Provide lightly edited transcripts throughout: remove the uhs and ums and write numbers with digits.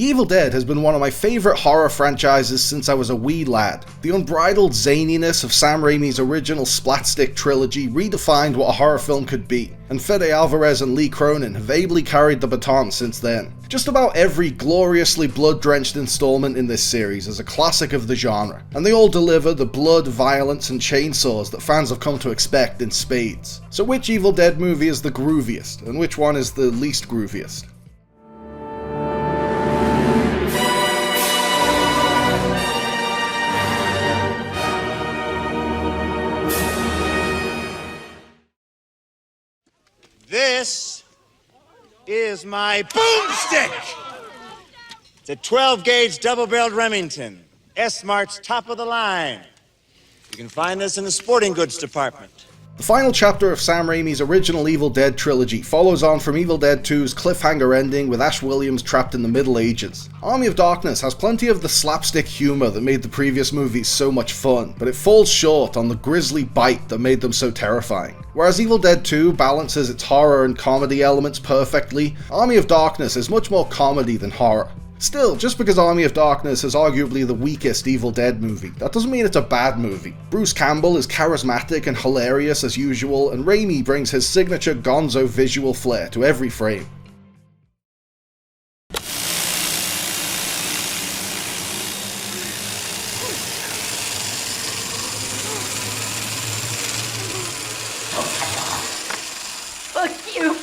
Evil Dead has been one of my favourite horror franchises since I was a wee lad. The unbridled zaniness of Sam Raimi's original splatstick trilogy redefined what a horror film could be, and Fede Alvarez and Lee Cronin have ably carried the baton since then. Just about every gloriously blood-drenched installment in this series is a classic of the genre, and they all deliver the blood, violence and chainsaws that fans have come to expect in spades. So which Evil Dead movie is the grooviest, and which one is the least grooviest? This is my boomstick! It's a 12-gauge double-barreled Remington. S-Mart's top of the line. You can find this in the sporting goods department. The final chapter of Sam Raimi's original Evil Dead trilogy follows on from Evil Dead 2's cliffhanger ending with Ash Williams trapped in the Middle Ages. Army of Darkness has plenty of the slapstick humour that made the previous movies so much fun, but it falls short on the grisly bite that made them so terrifying. Whereas Evil Dead 2 balances its horror and comedy elements perfectly, Army of Darkness is much more comedy than horror. Still, just because Army of Darkness is arguably the weakest Evil Dead movie, that doesn't mean it's a bad movie. Bruce Campbell is charismatic and hilarious as usual, and Raimi brings his signature gonzo visual flair to every frame. Fuck you!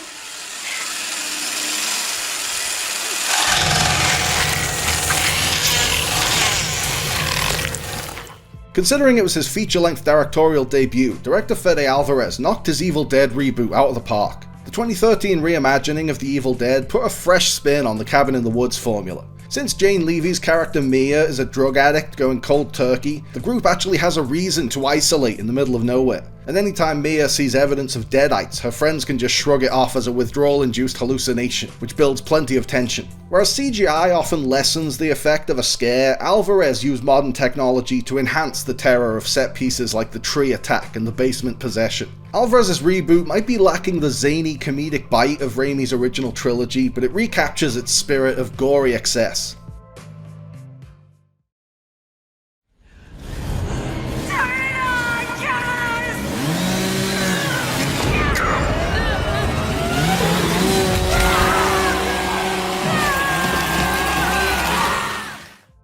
Considering it was his feature-length directorial debut, director Fede Alvarez knocked his Evil Dead reboot out of the park. The 2013 reimagining of The Evil Dead put a fresh spin on the Cabin in the Woods formula. Since Jane Levy's character Mia is a drug addict going cold turkey, the group actually has a reason to isolate in the middle of nowhere. And anytime Mia sees evidence of deadites, her friends can just shrug it off as a withdrawal-induced hallucination, which builds plenty of tension. Whereas CGI often lessens the effect of a scare, Alvarez used modern technology to enhance the terror of set pieces like the tree attack and the basement possession. Alvarez's reboot might be lacking the zany comedic bite of Raimi's original trilogy, but it recaptures its spirit of gory excess.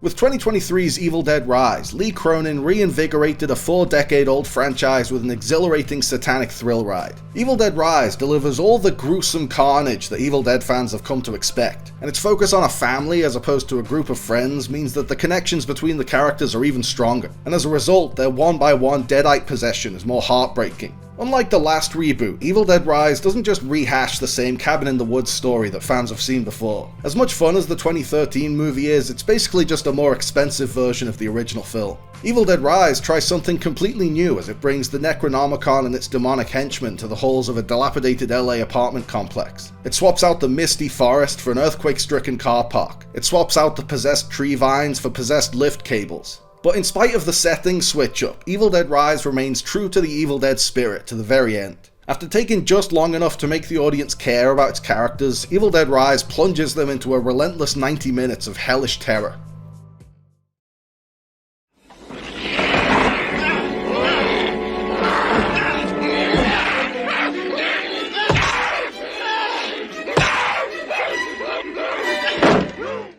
With 2023's Evil Dead Rise, Lee Cronin reinvigorated a 4-decade-old franchise with an exhilarating satanic thrill ride. Evil Dead Rise delivers all the gruesome carnage that Evil Dead fans have come to expect, and its focus on a family as opposed to a group of friends means that the connections between the characters are even stronger, and as a result, their one-by-one deadite possession is more heartbreaking. Unlike the last reboot, Evil Dead Rise doesn't just rehash the same Cabin in the Woods story that fans have seen before. As much fun as the 2013 movie is, it's basically just a more expensive version of the original film. Evil Dead Rise tries something completely new as it brings the Necronomicon and its demonic henchmen to the halls of a dilapidated LA apartment complex. It swaps out the misty forest for an earthquake-stricken car park. It swaps out the possessed tree vines for possessed lift cables. But in spite of the setting switch up, Evil Dead Rise remains true to the Evil Dead spirit to the very end. After taking just long enough to make the audience care about its characters, Evil Dead Rise plunges them into a relentless 90 minutes of hellish terror.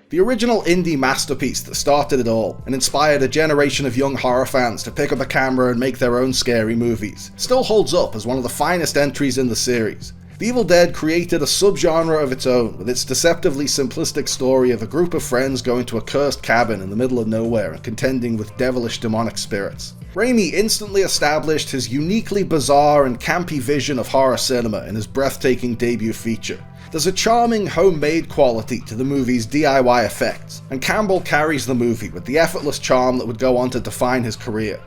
The original indie masterpiece that started it all, and inspired a generation of young horror fans to pick up a camera and make their own scary movies, still holds up as one of the finest entries in the series. The Evil Dead created a subgenre of its own, with its deceptively simplistic story of a group of friends going to a cursed cabin in the middle of nowhere and contending with devilish demonic spirits. Raimi instantly established his uniquely bizarre and campy vision of horror cinema in his breathtaking debut feature. There's a charming homemade quality to the movie's DIY effects, and Campbell carries the movie with the effortless charm that would go on to define his career.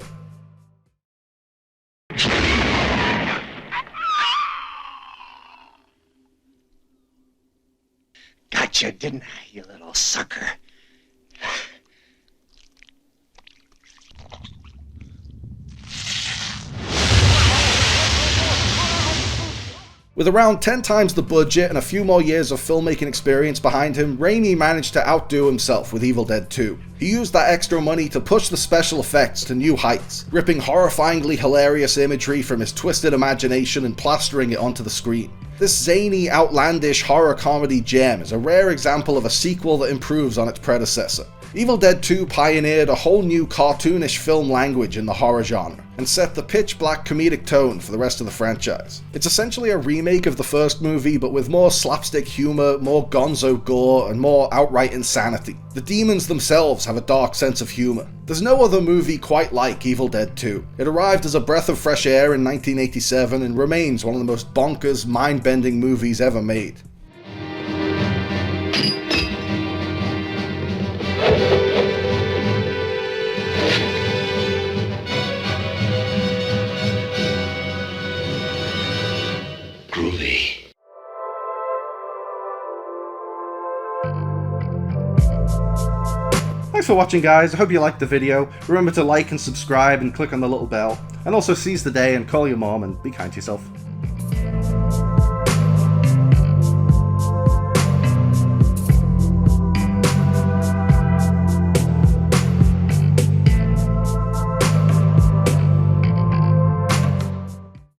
Gotcha, didn't I, you little sucker? With around 10 times the budget and a few more years of filmmaking experience behind him, Raimi managed to outdo himself with Evil Dead 2. He used that extra money to push the special effects to new heights, ripping horrifyingly hilarious imagery from his twisted imagination and plastering it onto the screen. This zany, outlandish horror comedy gem is a rare example of a sequel that improves on its predecessor. Evil Dead 2 pioneered a whole new cartoonish film language in the horror genre, and set the pitch-black comedic tone for the rest of the franchise. It's essentially a remake of the first movie, but with more slapstick humor, more gonzo gore, and more outright insanity. The demons themselves have a dark sense of humor. There's no other movie quite like Evil Dead 2. It arrived as a breath of fresh air in 1987 and remains one of the most bonkers, mind-bending movies ever made. Groovy. Thanks for watching, guys. I hope you liked the video. Remember to like and subscribe and click on the little bell. And also seize the day and call your mom and be kind to yourself.